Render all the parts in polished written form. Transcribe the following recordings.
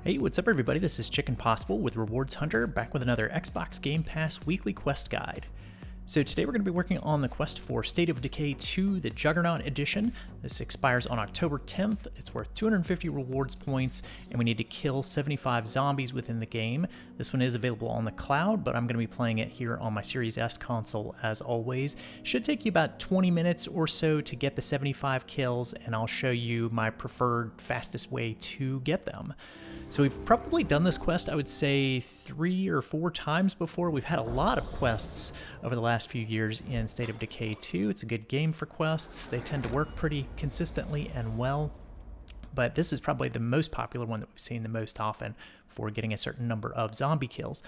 Hey, what's up everybody? This is Chicken Possible with Rewards Hunter, back with another Xbox Game Pass weekly quest guide. So today we're going to be working on the quest for State of Decay 2, the Juggernaut edition. This expires on October 10th. It's worth 250 rewards points, and we need to kill 75 zombies within the game. This one is available on the cloud, but I'm going to be playing it here on my Series S console as always. Should take you about 20 minutes or so to get the 75 kills, and I'll show you my preferred fastest way to get them. So we've probably done this quest, I would say, 3 or 4 times before. We've had a lot of quests over the last few years in State of Decay 2. It's a good game for quests. They tend to work pretty consistently and well. But this is probably the most popular one that we've seen the most often for getting a certain number of zombie kills.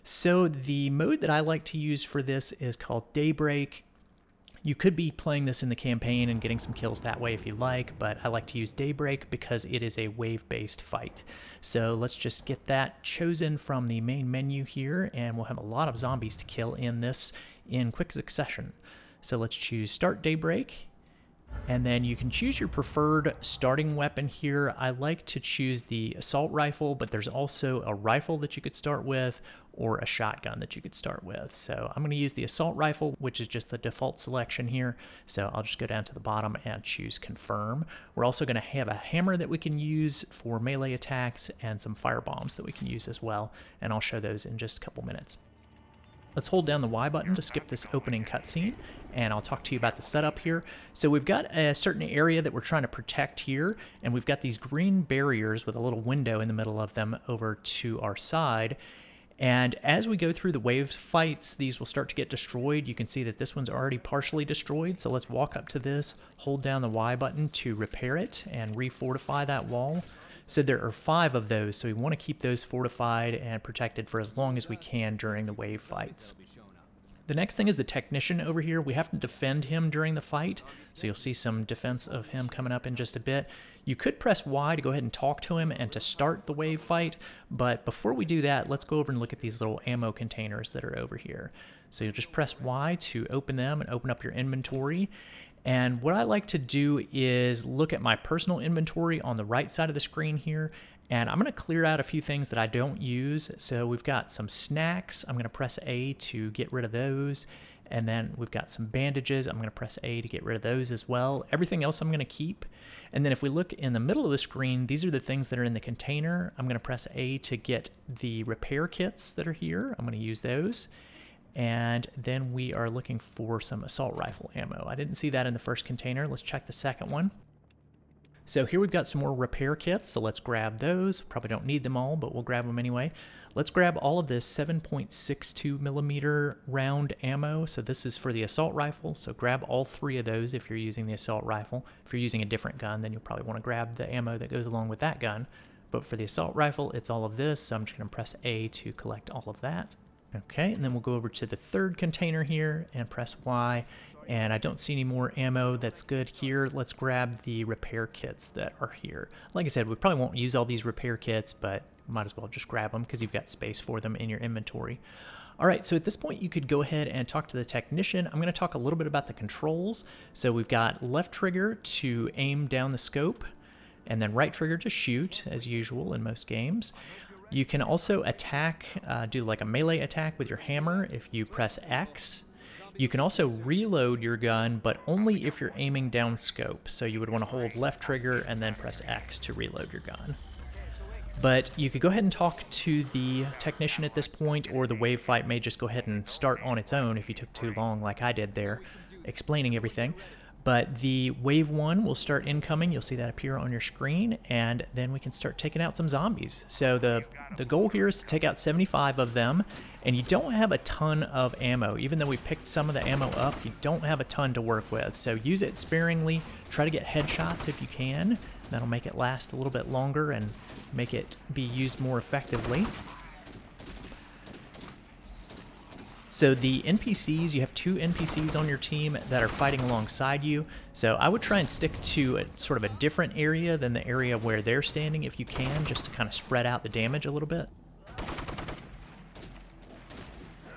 So the mode that I like to use for this is called Daybreak. You could be playing this in the campaign and getting some kills that way if you like, but I like to use Daybreak because it is a wave-based fight. So let's just get that chosen from the main menu here, and we'll have a lot of zombies to kill in this in quick succession. So let's choose Start Daybreak, and then you can choose your preferred starting weapon here. I like to choose the assault rifle, but there's also a rifle that you could start with or a shotgun that you could start with. So I'm going to use the assault rifle, which is just the default selection here. So I'll just go down to the bottom and choose confirm. We're also going to have a hammer that we can use for melee attacks and some fire bombs that we can use as well. And I'll show those in just a couple minutes. Let's hold down the Y button to skip this opening cutscene, and I'll talk to you about the setup here. So we've got a certain area that we're trying to protect here, and we've got these green barriers with a little window in the middle of them over to our side. And as we go through the wave fights, these will start to get destroyed. You can see that this one's already partially destroyed, so let's walk up to this, hold down the Y button to repair it and refortify that wall. So there are 5 of those, so we want to keep those fortified and protected for as long as we can during the wave fights. The next thing is the technician over here. We have to defend him during the fight, so you'll see some defense of him coming up in just a bit. You could press Y to go ahead and talk to him and to start the wave fight, but before we do that, let's go over and look at these little ammo containers that are over here. So you'll just press Y to open them and open up your inventory. And what I like to do is look at my personal inventory on the right side of the screen here, and I'm going to clear out a few things that I don't use. So we've got some snacks. I'm going to press A to get rid of those. And then we've got some bandages. I'm going to press A to get rid of those as well. Everything else I'm going to keep. And then if we look in the middle of the screen, these are the things that are in the container. I'm going to press A to get the repair kits that are here. I'm going to use those. And then we are looking for some assault rifle ammo. I didn't see that in the first container. Let's check the second one. So here we've got some more repair kits, so let's grab those. Probably don't need them all, but we'll grab them anyway. Let's grab all of this 7.62 millimeter round ammo. So this is for the assault rifle, so grab all 3 of those if you're using the assault rifle. If you're using a different gun, then you'll probably want to grab the ammo that goes along with that gun. But for the assault rifle, it's all of this, so I'm just going to press A to collect all of that. Okay, and then we'll go over to the third container here and press Y, and I don't see any more ammo that's good here. Let's grab the repair kits that are here. Like I said, we probably won't use all these repair kits, but might as well just grab them because you've got space for them in your inventory. All right, so at this point you could go ahead and talk to the technician. I'm going to talk a little bit about the controls. So we've got left trigger to aim down the scope, and then right trigger to shoot, as usual in most games. You can also attack, do like a melee attack with your hammer if you press X. You can also reload your gun, but only if you're aiming down scope. So you would want to hold left trigger and then press X to reload your gun. But you could go ahead and talk to the technician at this point, or the wave fight may just go ahead and start on its own if you took too long like I did there, explaining everything. But the wave 1 will start incoming. You'll see that appear on your screen, and then we can start taking out some zombies. So the goal here is to take out 75 of them, and you don't have a ton of ammo. Even though we picked some of the ammo up, you don't have a ton to work with. So use it sparingly. Try to get headshots if you can. That'll make it last a little bit longer and make it be used more effectively. So the NPCs, you have 2 NPCs on your team that are fighting alongside you. So I would try and stick to a sort of a different area than the area where they're standing if you can, just to kind of spread out the damage a little bit.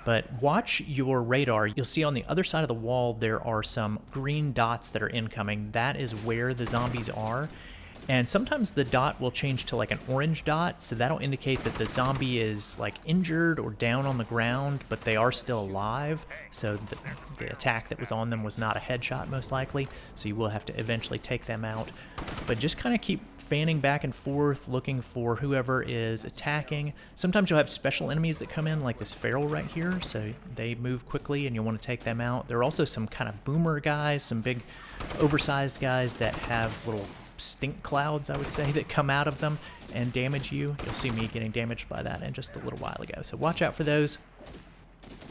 But watch your radar. You'll see on the other side of the wall there are some green dots that are incoming. That is where the zombies are. And sometimes the dot will change to like an orange dot, so that'll indicate that the zombie is like injured or down on the ground, but they are still alive. So the attack that was on them was not a headshot most likely, so you will have to eventually take them out. But just kind of keep fanning back and forth, looking for whoever is attacking. Sometimes you'll have special enemies that come in, like this feral right here, so they move quickly and you'll want to take them out. There are also some kind of boomer guys, some big oversized guys that have little stink clouds, I would say, that come out of them and damage you. You'll see me getting damaged by that in just a little while ago, so watch out for those.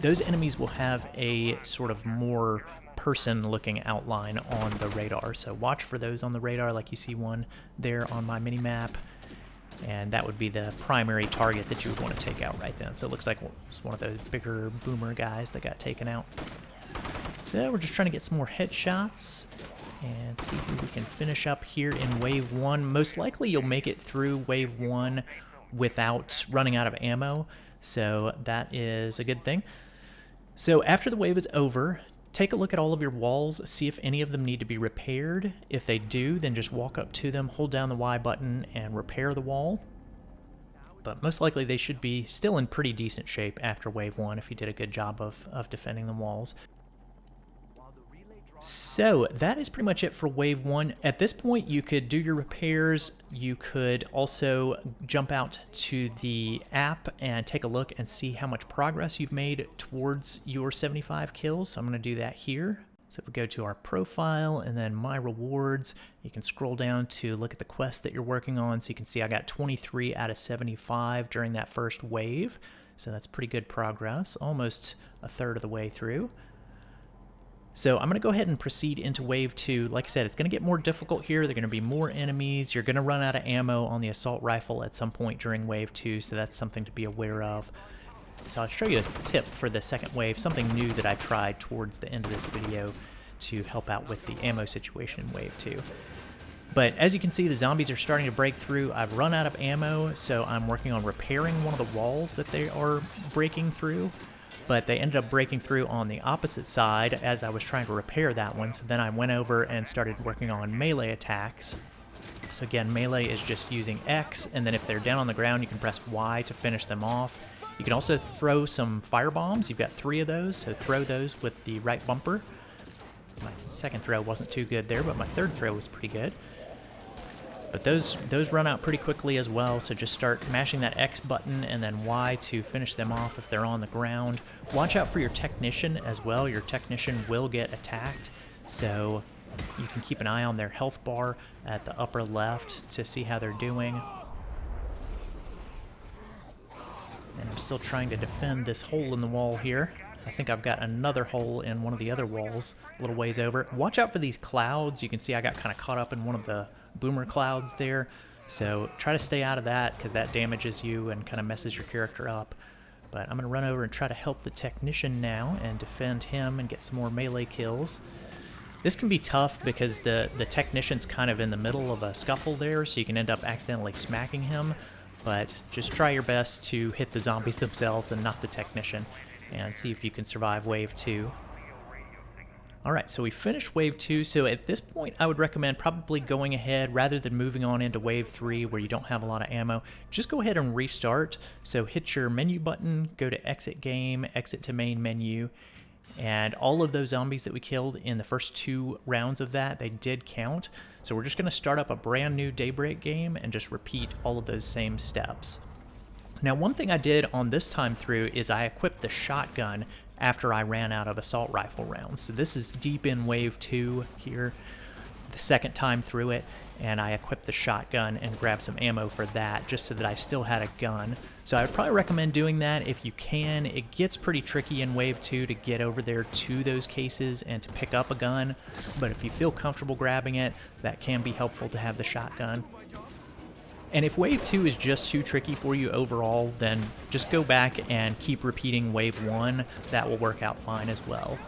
Those enemies will have a sort of more person-looking outline on the radar, so watch for those on the radar, like you see one there on my mini-map, and that would be the primary target that you would want to take out right then. So it looks like it's one of those bigger boomer guys that got taken out. So we're just trying to get some more headshots and see who we can finish up here in Wave 1. Most likely you'll make it through Wave 1 without running out of ammo, so that is a good thing. So after the wave is over, take a look at all of your walls, see if any of them need to be repaired. If they do, then just walk up to them, hold down the Y button, and repair the wall. But most likely they should be still in pretty decent shape after Wave 1 if you did a good job of defending the walls. So that is pretty much it for Wave 1. At this point, you could do your repairs. You could also jump out to the app and take a look and see how much progress you've made towards your 75 kills. So I'm going to do that here. So if we go to our profile and then my rewards, you can scroll down to look at the quest that you're working on. So you can see I got 23 out of 75 during that first wave. So that's pretty good progress, almost a third of the way through. So I'm going to go ahead and proceed into Wave 2. Like I said, it's going to get more difficult here. There are going to be more enemies. You're going to run out of ammo on the assault rifle at some point during Wave 2, so that's something to be aware of. So I'll show you a tip for the second wave, something new that I tried towards the end of this video to help out with the ammo situation in Wave 2. But as you can see, the zombies are starting to break through. I've run out of ammo, so I'm working on repairing one of the walls that they are breaking through. But they ended up breaking through on the opposite side as I was trying to repair that one. So then I went over and started working on melee attacks. So again, melee is just using X, and then if they're down on the ground, you can press Y to finish them off. You can also throw some fire bombs. You've got 3 of those, so throw those with the right bumper. My second throw wasn't too good there, but my third throw was pretty good. But those run out pretty quickly as well, so just start mashing that X button and then Y to finish them off if they're on the ground. Watch out for your technician as well. Your technician will get attacked, so you can keep an eye on their health bar at the upper left to see how they're doing. And I'm still trying to defend this hole in the wall here. I think I've got another hole in one of the other walls a little ways over. Watch out for these clouds. You can see I got kind of caught up in one of the boomer clouds there. So try to stay out of that because that damages you and kind of messes your character up. But I'm going to run over and try to help the technician now and defend him and get some more melee kills. This can be tough because the technician's kind of in the middle of a scuffle there, so you can end up accidentally smacking him. But just try your best to hit the zombies themselves and not the technician, and see if you can survive Wave 2. Alright, so we finished Wave 2, so at this point I would recommend probably going ahead, rather than moving on into Wave 3 where you don't have a lot of ammo, just go ahead and restart. So hit your menu button, go to Exit Game, Exit to Main Menu, and all of those zombies that we killed in the first 2 rounds of that, they did count. So we're just going to start up a brand new Daybreak game and just repeat all of those same steps. Now, one thing I did on this time through is I equipped the shotgun after I ran out of assault rifle rounds. So this is deep in Wave 2 here, the second time through it, and I equipped the shotgun and grabbed some ammo for that just so that I still had a gun. So I would probably recommend doing that if you can. It gets pretty tricky in Wave 2 to get over there to those cases and to pick up a gun, but if you feel comfortable grabbing it, that can be helpful to have the shotgun. And if Wave 2 is just too tricky for you overall, then just go back and keep repeating Wave 1. That will work out fine as well.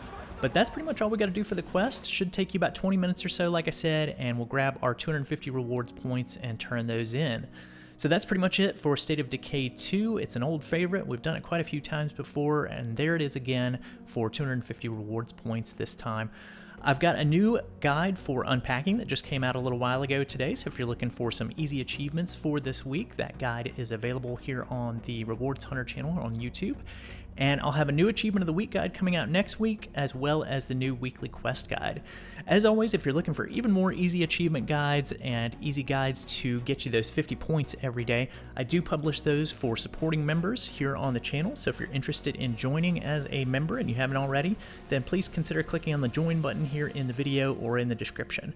But that's pretty much all we got to do for the quest. Should take you about 20 minutes or so, like I said, and we'll grab our 250 rewards points and turn those in. So that's pretty much it for State of Decay 2. It's an old favorite. We've done it quite a few times before, and there it is again for 250 rewards points this time. I've got a new guide for unpacking that just came out a little while ago today, so if you're looking for some easy achievements for this week, that guide is available here on the Rewards Hunter channel on YouTube. And I'll have a new Achievement of the Week guide coming out next week, as well as the new weekly quest guide. As always, if you're looking for even more easy achievement guides and easy guides to get you those 50 points every day, I do publish those for supporting members here on the channel. So if you're interested in joining as a member and you haven't already, then please consider clicking on the join button here in the video or in the description.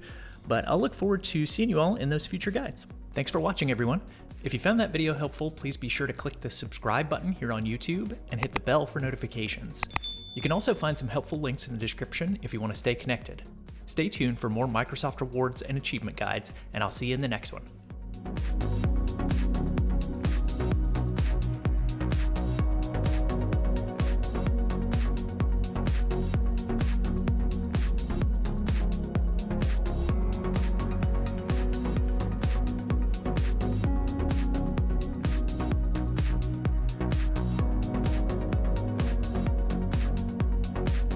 But I'll look forward to seeing you all in those future guides. Thanks for watching, everyone. If you found that video helpful, please be sure to click the subscribe button here on YouTube and hit the bell for notifications. You can also find some helpful links in the description if you want to stay connected. Stay tuned for more Microsoft rewards and achievement guides, and I'll see you in the next one.